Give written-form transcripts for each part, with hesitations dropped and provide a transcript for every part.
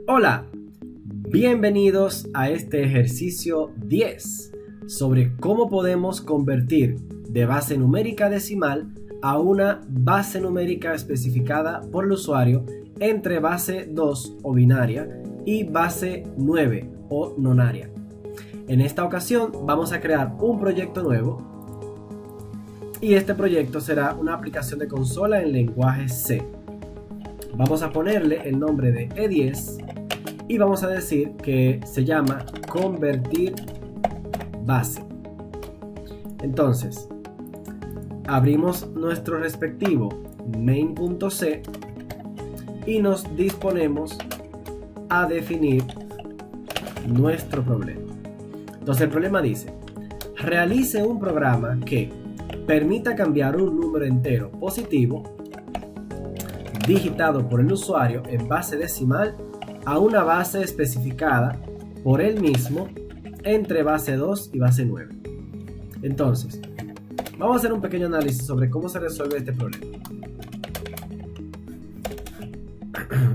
Hola, bienvenidos a este ejercicio 10 sobre cómo podemos convertir de base numérica decimal a una base numérica especificada por el usuario entre base 2 o binaria y base 9 o nonaria. En esta ocasión vamos a crear un proyecto nuevo y este proyecto será una aplicación de consola en lenguaje C. Vamos a ponerle el nombre de E10 y vamos a decir que se llama convertir base. Entonces, abrimos nuestro respectivo main.c y nos disponemos a definir nuestro problema. Entonces el problema dice: realice un programa que permita cambiar un número entero positivo digitado por el usuario en base decimal a una base especificada por él mismo entre base 2 y base 9. Entonces, vamos a hacer un pequeño análisis sobre cómo se resuelve este problema.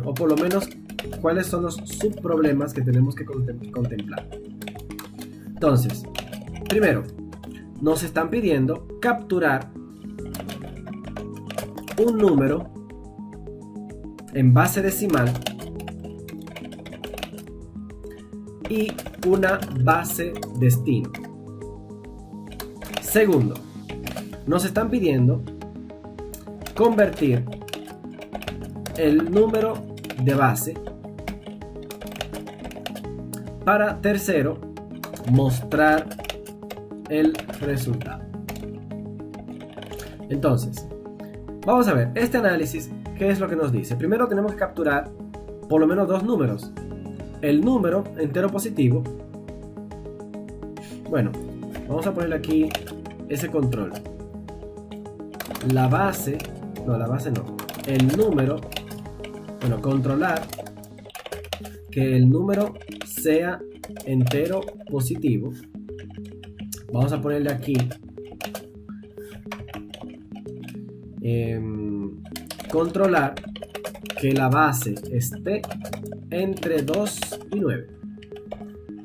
O por lo menos, cuáles son los subproblemas que tenemos que contemplar. Entonces, primero, nos están pidiendo capturar un número en base decimal y una base destino. Segundo, nos están pidiendo convertir el número de base para, tercero, mostrar el resultado. Entonces, vamos a ver este análisis. ¿Qué es lo que nos dice? Primero tenemos que capturar por lo menos dos números. El número entero positivo. Bueno, vamos a ponerle aquí ese control. La base no. El número, bueno, controlar que el número sea entero positivo. Vamos a ponerle aquí controlar que la base esté entre 2 y 9.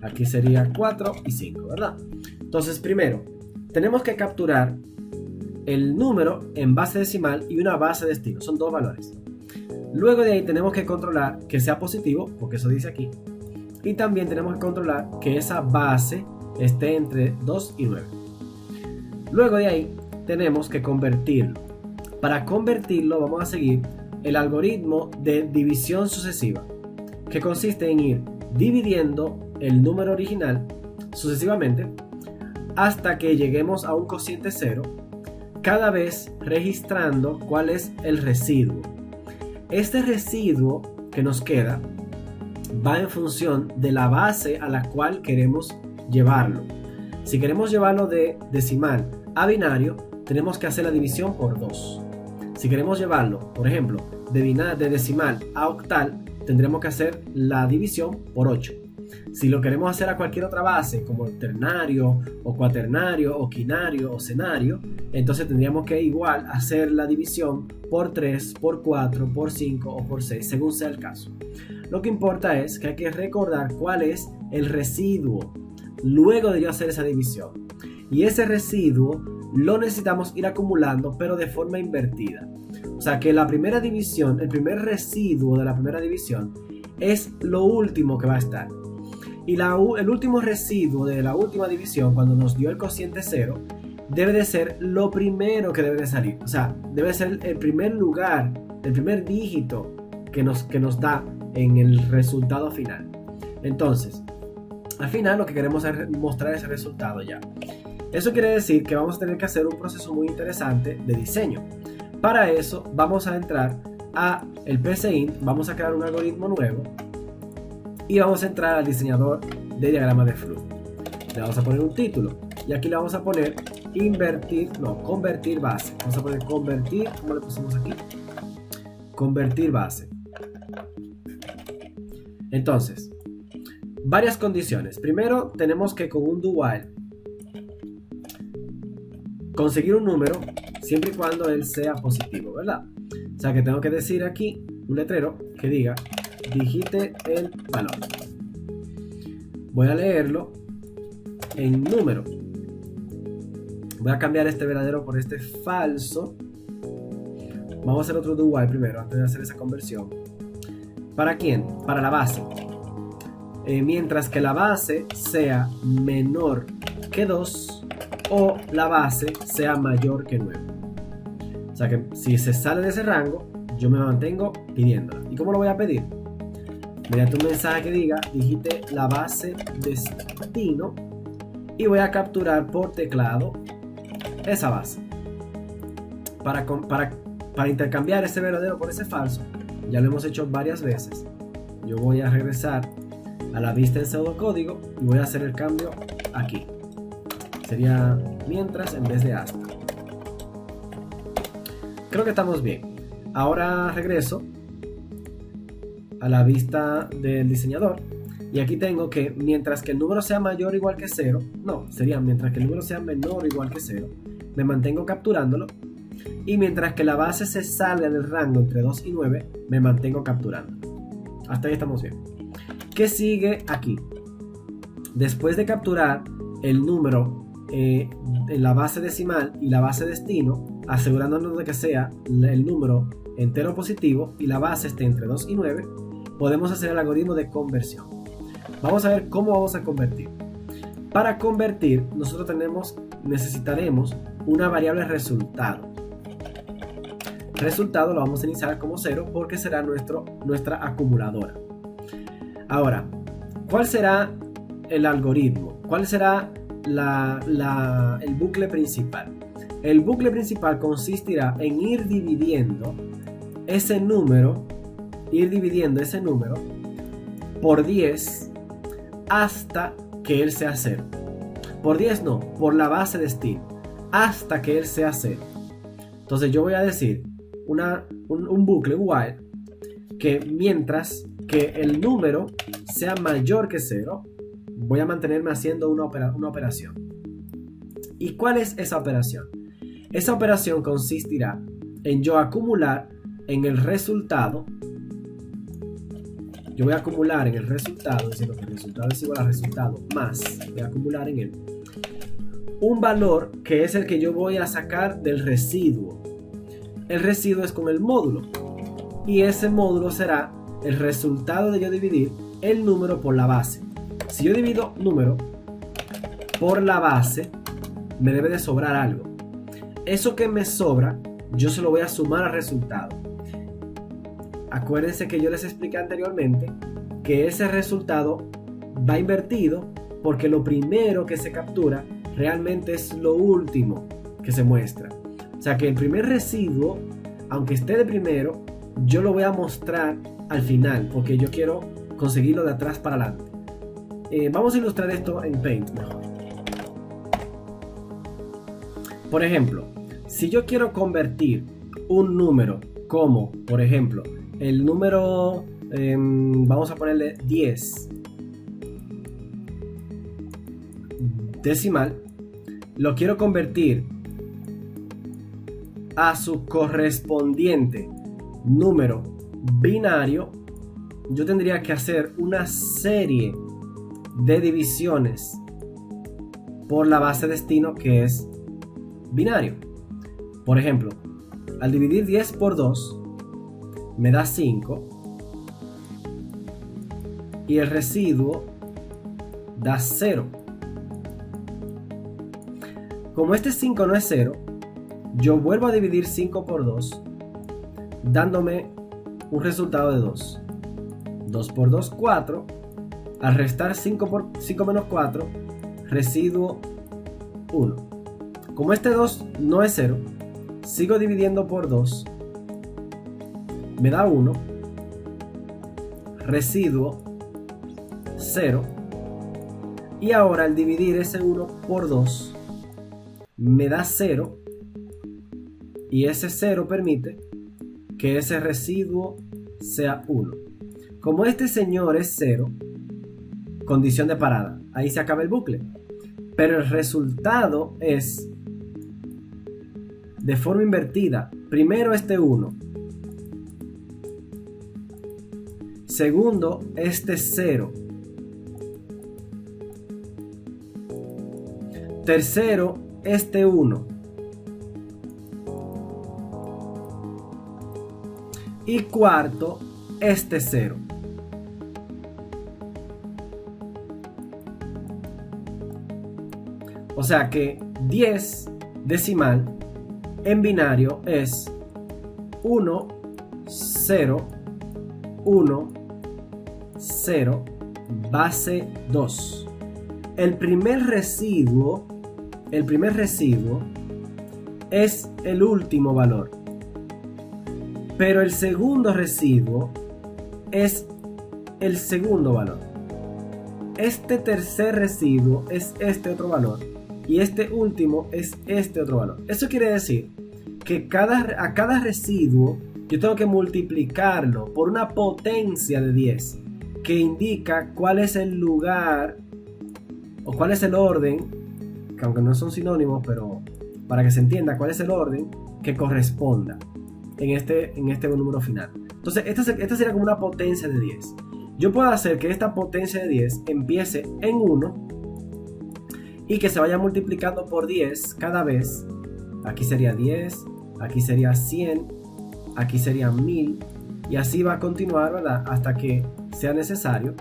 Aquí sería 4 y 5, ¿verdad? Entonces, primero, tenemos que capturar el número en base decimal y una base destino. Son dos valores. Luego de ahí tenemos que controlar que sea positivo, porque eso dice aquí. Y también tenemos que controlar que esa base esté entre 2 y 9. Luego de ahí tenemos que convertirlo. Para convertirlo vamos a seguir el algoritmo de división sucesiva, que consiste en ir dividiendo el número original sucesivamente hasta que lleguemos a un cociente 0, cada vez registrando cuál es el residuo. Este residuo que nos queda va en función de la base a la cual queremos llevarlo. Si queremos llevarlo de decimal a binario, tenemos que hacer la división por 2. Si queremos llevarlo, por ejemplo, de decimal a octal, tendremos que hacer la división por 8. Si lo queremos hacer a cualquier otra base, como ternario, o cuaternario, o quinario, o cenario, entonces tendríamos que igual hacer la división por 3, por 4, por 5 o por 6, según sea el caso. Lo que importa es que hay que recordar cuál es el residuo luego de yo hacer esa división. Y ese residuo lo necesitamos ir acumulando, pero de forma invertida. O sea que la primera división, el primer residuo de la primera división es lo último que va a estar. Y el último residuo de la última división, cuando nos dio el cociente 0, debe de ser lo primero que debe de salir. O sea, debe ser el primer lugar, el primer dígito que nos da en el resultado final. Entonces, al final lo que queremos es mostrar ese resultado ya. Eso quiere decir que vamos a tener que hacer un proceso muy interesante de diseño. Para eso vamos a entrar a el PCInt, vamos a crear un algoritmo nuevo y vamos a entrar al diseñador de diagrama de flujo. Le vamos a poner un título y aquí le vamos a poner convertir base. Vamos a poner convertir, ¿cómo le pusimos aquí? Convertir base. Entonces, varias condiciones. Primero tenemos que con un do while conseguir un número siempre y cuando él sea positivo, ¿verdad? O sea que tengo que decir aquí un letrero que diga digite el valor. Voy a leerlo en número. Voy a cambiar este verdadero por este falso. Vamos a hacer otro do while primero, antes de hacer esa conversión. ¿Para quién? Para la base. Mientras que la base sea menor que 2 o la base sea mayor que 9. O sea que si se sale de ese rango, yo me mantengo pidiéndola. ¿Y cómo lo voy a pedir? Mediante un mensaje que diga, digite la base destino y voy a capturar por teclado esa base. Para intercambiar ese verdadero por ese falso, ya lo hemos hecho varias veces. Yo voy a regresar a la vista en pseudocódigo y voy a hacer el cambio aquí. Sería mientras en vez de hasta. Creo que estamos bien. Ahora regreso a la vista del diseñador y aquí tengo que mientras que el número sea mayor o igual que 0, no, sería mientras que el número sea menor o igual que 0, me mantengo capturándolo, y mientras que la base se salga del rango entre 2 y 9, me mantengo capturando. Hasta ahí estamos bien. ¿Qué sigue aquí? Después de capturar el número en la base decimal y la base destino, asegurándonos de que sea el número entero positivo y la base esté entre 2 y 9, podemos hacer el algoritmo de conversión. Vamos a ver cómo vamos a convertir. Para convertir, nosotros necesitaremos una variable resultado. Resultado lo vamos a iniciar como 0 porque será nuestra acumuladora. Ahora, ¿cuál será el algoritmo? ¿Cuál será el bucle principal? El bucle principal consistirá en ir dividiendo ese número por 10 hasta que él sea 0. Por 10 no, por la base destino, hasta que él sea 0. Entonces yo voy a decir un bucle while que mientras que el número sea mayor que 0, voy a mantenerme haciendo una operación. ¿Y cuál es esa operación? Esa operación consistirá en yo acumular en el resultado. Yo voy a acumular en el resultado, diciendo que el resultado es igual al resultado más, voy a acumular en él un valor que es el que yo voy a sacar del residuo. El residuo es con el módulo y ese módulo será el resultado de yo dividir el número por la base. Si yo divido número por la base, me debe de sobrar algo. Eso que me sobra, yo se lo voy a sumar al resultado. Acuérdense que yo les expliqué anteriormente que ese resultado va invertido porque lo primero que se captura realmente es lo último que se muestra. O sea que el primer residuo, aunque esté de primero, yo lo voy a mostrar al final porque yo quiero conseguirlo de atrás para adelante. Vamos a ilustrar esto en Paint mejor. Por ejemplo, si yo quiero convertir un número como, por ejemplo, el número, vamos a ponerle 10 decimal, lo quiero convertir a su correspondiente número binario, yo tendría que hacer una serie de divisiones por la base destino que es binario. Por ejemplo, al dividir 10 por 2 me da 5 y el residuo da 0. Como este 5 no es 0, yo vuelvo a dividir 5 por 2 dándome un resultado de 2. 2 por 2, 4. Al restar 5 menos 4, residuo 1. Como este 2 no es 0, sigo dividiendo por 2. Me da 1. Residuo 0. Y ahora al dividir ese 1 por 2, me da 0. Y ese 0 permite que ese residuo sea 1. Como este señor es 0, condición de parada. Ahí se acaba el bucle. Pero el resultado es de forma invertida. Primero este 1. Segundo, este 0. Tercero, este 1. Y cuarto, este 0. O sea que 10 decimal en binario es 1, 0, 1, 0, base 2. El primer residuo es el último valor. Pero el segundo residuo es el segundo valor. Este tercer residuo es este otro valor. Y este último es este otro valor. Eso quiere decir que a cada residuo yo tengo que multiplicarlo por una potencia de 10 que indica cuál es el lugar o cuál es el orden, que aunque no son sinónimos, pero para que se entienda cuál es el orden que corresponda en este número final. Entonces esta sería como una potencia de 10. Yo puedo hacer que esta potencia de 10 empiece en 1 y que se vaya multiplicando por 10 cada vez. Aquí sería 10, aquí sería 100, aquí sería 1000 y así va a continuar, ¿verdad? Hasta que sea necesario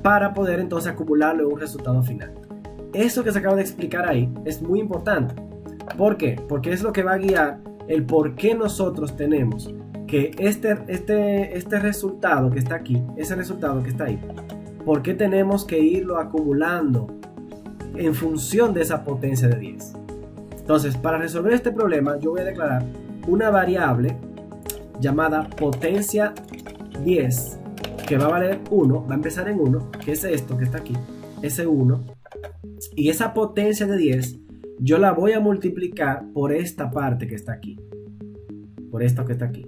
para poder entonces acumularlo en un resultado final. Eso que se acaba de explicar ahí es muy importante. ¿Por qué? Porque es lo que va a guiar el por qué nosotros tenemos que este resultado que está aquí, ese resultado que está ahí, ¿por qué tenemos que irlo acumulando en función de esa potencia de 10? Entonces, para resolver este problema, yo voy a declarar una variable llamada potencia 10 que va a valer 1, va a empezar en 1, que es esto que está aquí, ese 1, y esa potencia de 10 yo la voy a multiplicar por esta parte que está aquí, por esto que está aquí.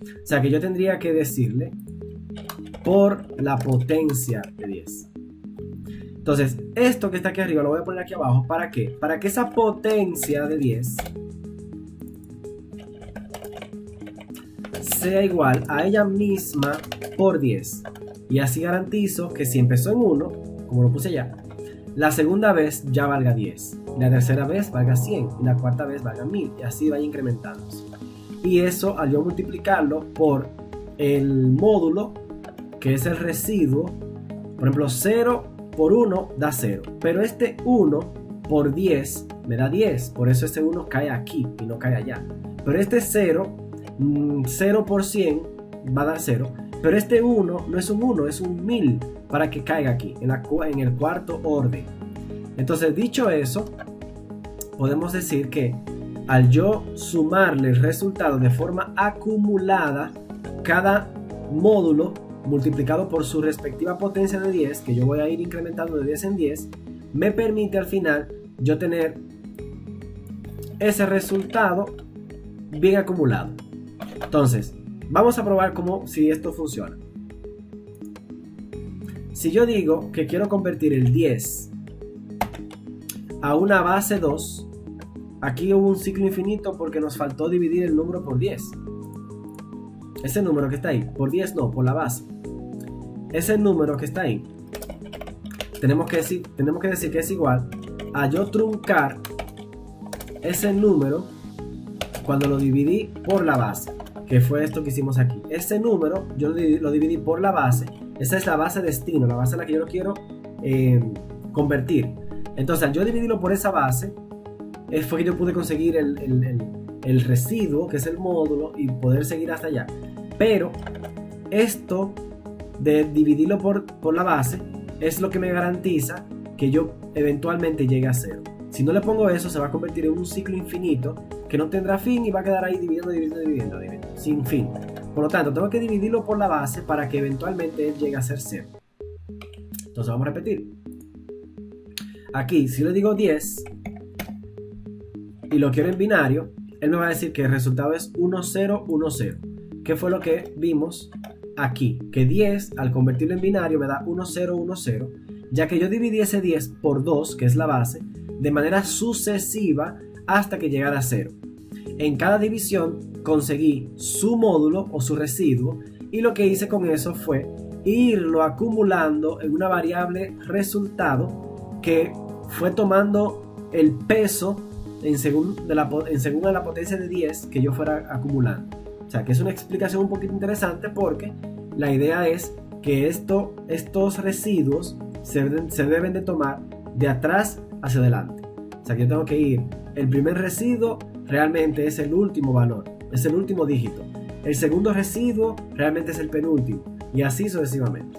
O sea que yo tendría que decirle por la potencia de 10. Entonces, esto que está aquí arriba lo voy a poner aquí abajo. ¿Para qué? Para que esa potencia de 10 sea igual a ella misma por 10. Y así garantizo que si empezó en 1, como lo puse ya, la segunda vez ya valga 10. La tercera vez valga 100. Y la cuarta vez valga 1000. Y así vaya incrementándose. Y eso, al yo multiplicarlo por el módulo, que es el residuo, por ejemplo, 0 por 1 da 0, pero este 1 por 10 me da 10, por eso este 1 cae aquí y no cae allá. Pero este 0, 0 por 100 va a dar 0, pero este 1 no es un 1, es un 1000 para que caiga aquí, en el cuarto orden. Entonces, dicho eso, podemos decir que al yo sumarle el resultado de forma acumulada, cada módulo multiplicado por su respectiva potencia de 10, que yo voy a ir incrementando de 10 en 10, me permite al final yo tener ese resultado bien acumulado. Entonces, vamos a probar si esto funciona. Si yo digo que quiero convertir el 10 a una base 2, aquí hubo un ciclo infinito porque nos faltó dividir el número por 10. Ese número que está ahí, por 10 no, por la base. Ese número que está ahí, tenemos que decir que es igual a yo truncar ese número cuando lo dividí por la base, que fue esto que hicimos aquí. Ese número yo lo dividí por la base. Esa es la base destino, la base a la que yo lo quiero convertir. Entonces, al yo dividirlo por esa base, fue que yo pude conseguir el residuo, que es el módulo, y poder seguir hasta allá. Pero esto de dividirlo por la base es lo que me garantiza que yo eventualmente llegue a 0. Si no le pongo eso, se va a convertir en un ciclo infinito que no tendrá fin y va a quedar ahí dividiendo, sin fin. Por lo tanto, tengo que dividirlo por la base para que eventualmente él llegue a ser 0. Entonces vamos a repetir. Aquí, si le digo 10 y lo quiero en binario, él me va a decir que el resultado es 1, 0, 1, 0. ¿Qué fue lo que vimos aquí? Que 10, al convertirlo en binario, me da 1, 0, 1, 0, ya que yo dividí ese 10 por 2, que es la base, de manera sucesiva hasta que llegara a 0. En cada división conseguí su módulo o su residuo Y lo que hice con eso fue irlo acumulando en una variable resultado que fue tomando el peso en según a la potencia de 10 que yo fuera acumulando. O sea que es una explicación un poquito interesante porque la idea es que estos residuos se deben de tomar de atrás hacia adelante. O sea que yo tengo que ir, el primer residuo realmente es el último valor, es el último dígito. El segundo residuo realmente es el penúltimo y así sucesivamente.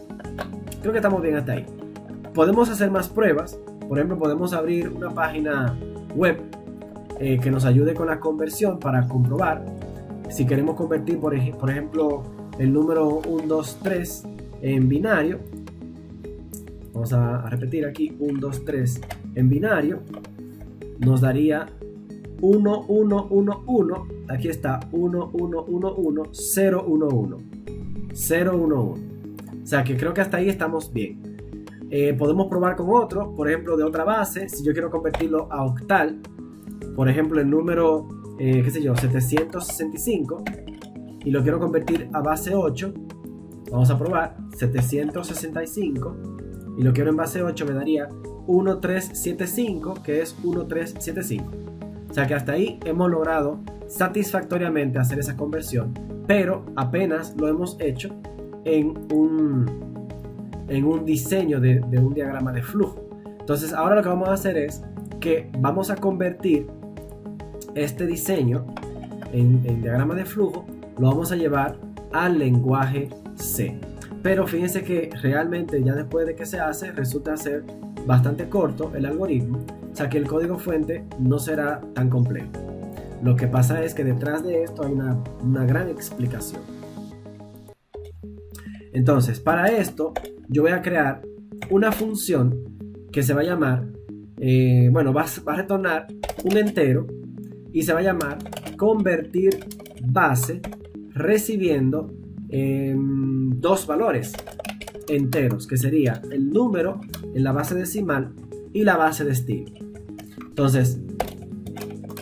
Creo que estamos bien hasta ahí. Podemos hacer más pruebas. Por ejemplo, podemos abrir una página web que nos ayude con la conversión para comprobar si queremos convertir, por ejemplo, el número 1, 2, 3 en binario. Vamos a repetir aquí, 1, 2, 3 en binario. Nos daría 1, 1, 1, 1. Aquí está 1, 1, 1, 1, 0, 1, 1. 0, 1, 1. O sea que creo que hasta ahí estamos bien. Podemos probar con otro, por ejemplo, de otra base. Si yo quiero convertirlo a octal, por ejemplo, el número, 765, y lo quiero convertir a base 8, vamos a probar 765, y lo quiero en base 8, me daría 1375, que es 1375. O sea que hasta ahí hemos logrado satisfactoriamente hacer esa conversión, pero apenas lo hemos hecho en un diseño de un diagrama de flujo. Entonces ahora lo que vamos a hacer es que vamos a convertir este diseño en diagrama de flujo, lo vamos a llevar al lenguaje C. Pero fíjense que realmente ya después de que se hace resulta ser bastante corto el algoritmo, o sea que el código fuente no será tan complejo. Lo que pasa es que detrás de esto hay una gran explicación. Entonces, para esto yo voy a crear una función que se va a llamar, va a retornar un entero y se va a llamar convertir base recibiendo dos valores enteros, que sería el número en la base decimal y la base de estilo. Entonces,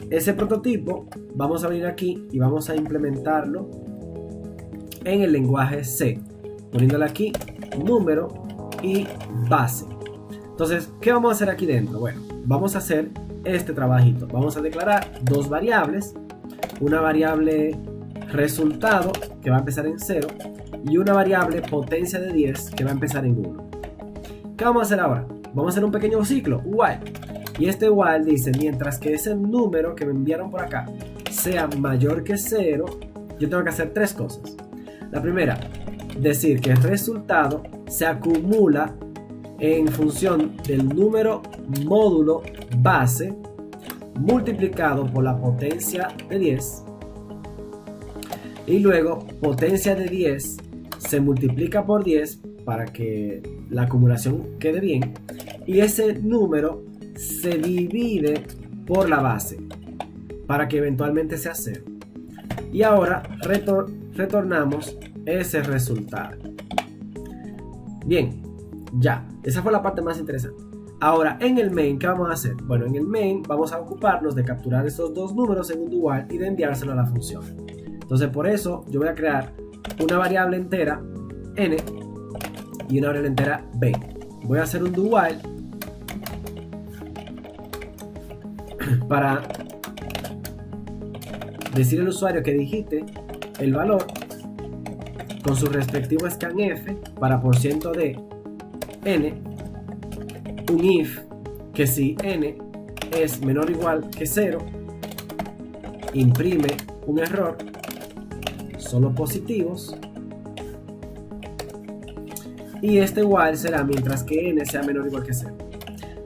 ese prototipo vamos a venir aquí y vamos a implementarlo en el lenguaje C, poniéndole aquí número y base. Entonces, ¿qué vamos a hacer aquí dentro? Bueno, vamos a hacer este trabajito. Vamos a declarar dos variables, una variable resultado que va a empezar en 0 y una variable potencia de 10 que va a empezar en 1. ¿Qué vamos a hacer ahora? Vamos a hacer un pequeño ciclo, while. Y este while dice, mientras que ese número que me enviaron por acá sea mayor que 0, yo tengo que hacer tres cosas. La primera, decir que el resultado se acumula en función del número módulo base multiplicado por la potencia de 10, y luego potencia de 10 se multiplica por 10 para que la acumulación quede bien, y ese número se divide por la base para que eventualmente sea 0. Y ahora retornamos ese resultado. Bien, ya, esa fue la parte más interesante. Ahora, en el main, ¿qué vamos a hacer? Bueno, en el main vamos a ocuparnos de capturar estos dos números en un do while y de enviárselo a la función. Entonces, por eso, yo voy a crear una variable entera n y una variable entera b. Voy a hacer un do while para decir al usuario que digite el valor con su respectivo scanf para % de n, un if que si n es menor o igual que 0 imprime un error, solo positivos, y este while será mientras que n sea menor o igual que 0.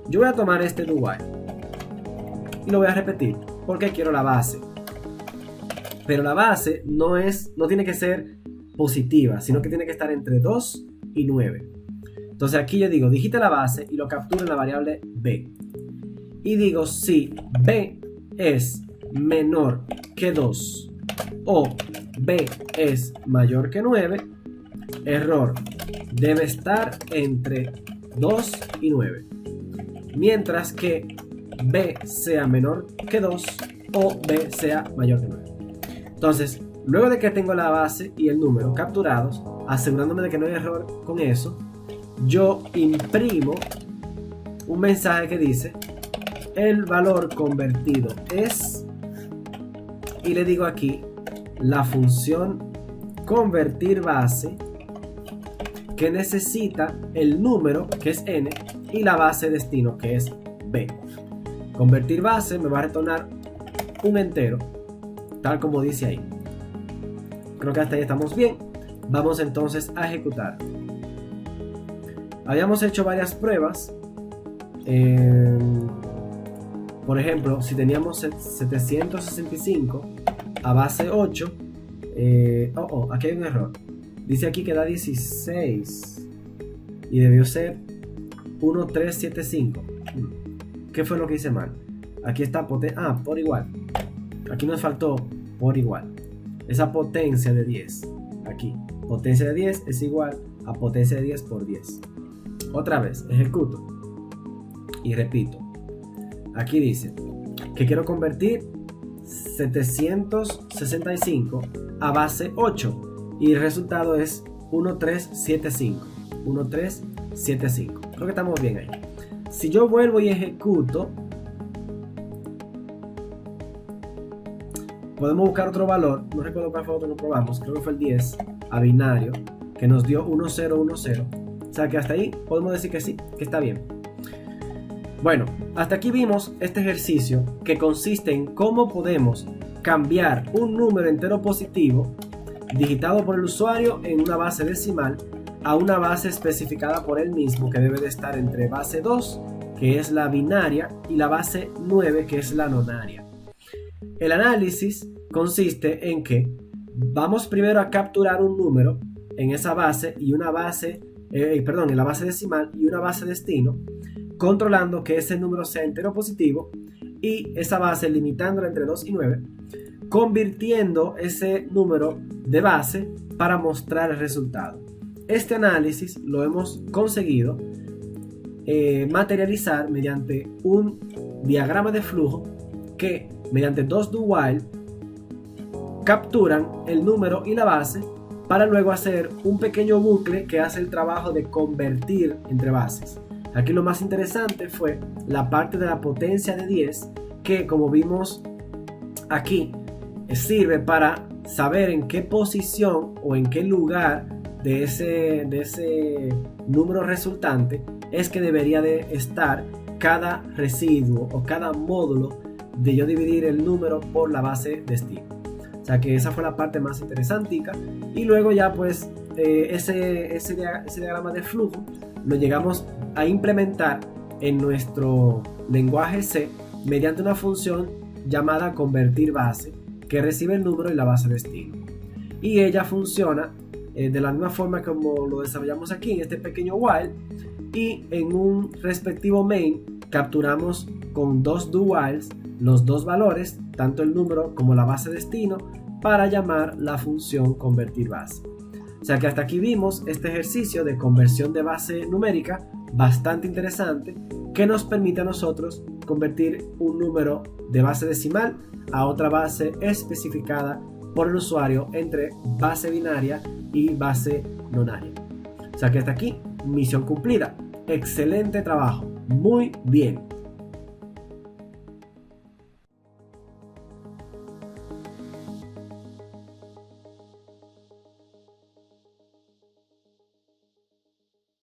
Yo voy a tomar este do while y lo voy a repetir porque quiero la base, pero la base no tiene que ser positiva, sino que tiene que estar entre 2 y 9. Entonces aquí yo digo digite la base y lo capturo en la variable b, y digo si b es menor que 2 o b es mayor que 9, error, debe estar entre 2 y 9, mientras que b sea menor que 2 o b sea mayor que 9. Entonces Luego de que tengo la base y el número capturados, asegurándome de que no hay error con eso, yo imprimo un mensaje que dice el valor convertido es, y le digo aquí la función convertir base que necesita el número, que es n, y la base destino, que es b. Convertir base me va a retornar un entero, tal como dice ahí. Creo que hasta ahí estamos bien. Vamos entonces a ejecutar. Habíamos hecho varias pruebas. Por ejemplo, si teníamos 765 a base 8, aquí hay un error. Dice aquí que da 16 y debió ser 1375. ¿Qué fue lo que hice mal? Aquí está por igual. Aquí nos faltó por igual. Esa potencia de 10. Aquí, potencia de 10 es igual a potencia de 10 por 10. Otra vez, ejecuto. Y repito. Aquí dice que quiero convertir 765 a base 8. Y el resultado es 1375. 1375. Creo que estamos bien ahí. Si yo vuelvo y ejecuto, podemos buscar otro valor. No recuerdo cuál fue otro que probamos. Creo que fue el 10 a binario, que nos dio 1010. O sea que hasta ahí podemos decir que sí, que está bien. Bueno, hasta aquí vimos este ejercicio que consiste en cómo podemos cambiar un número entero positivo digitado por el usuario en una base decimal a una base especificada por él mismo, que debe de estar entre base 2, que es la binaria, y la base 9, que es la nonaria. El análisis consiste en que vamos primero a capturar un número en esa base y una base, en la base decimal y una base destino, controlando que ese número sea entero positivo y esa base limitándola entre 2 y 9, convirtiendo ese número de base para mostrar el resultado. Este análisis lo hemos conseguido materializar mediante un diagrama de flujo que mediante dos do while capturan el número y la base para luego hacer un pequeño bucle que hace el trabajo de convertir entre bases. Aquí lo más interesante fue la parte de la potencia de 10, que como vimos aquí sirve para saber en qué posición o en qué lugar de ese número resultante es que debería de estar cada residuo o cada módulo de yo dividir el número por la base destino. O sea que esa fue la parte más interesante. Y luego ya pues ese diagrama de flujo lo llegamos a implementar en nuestro lenguaje C mediante una función llamada convertir base, que recibe el número y la base destino. Y ella funciona de la misma forma como lo desarrollamos aquí en este pequeño while, y en un respectivo main capturamos con dos do whiles los dos valores, tanto el número como la base destino, para llamar la función convertir base. O sea que hasta aquí vimos este ejercicio de conversión de base numérica bastante interesante, que nos permite a nosotros convertir un número de base decimal a otra base especificada por el usuario entre base binaria y base nonaria. O sea que hasta aquí, misión cumplida. Excelente trabajo, muy bien.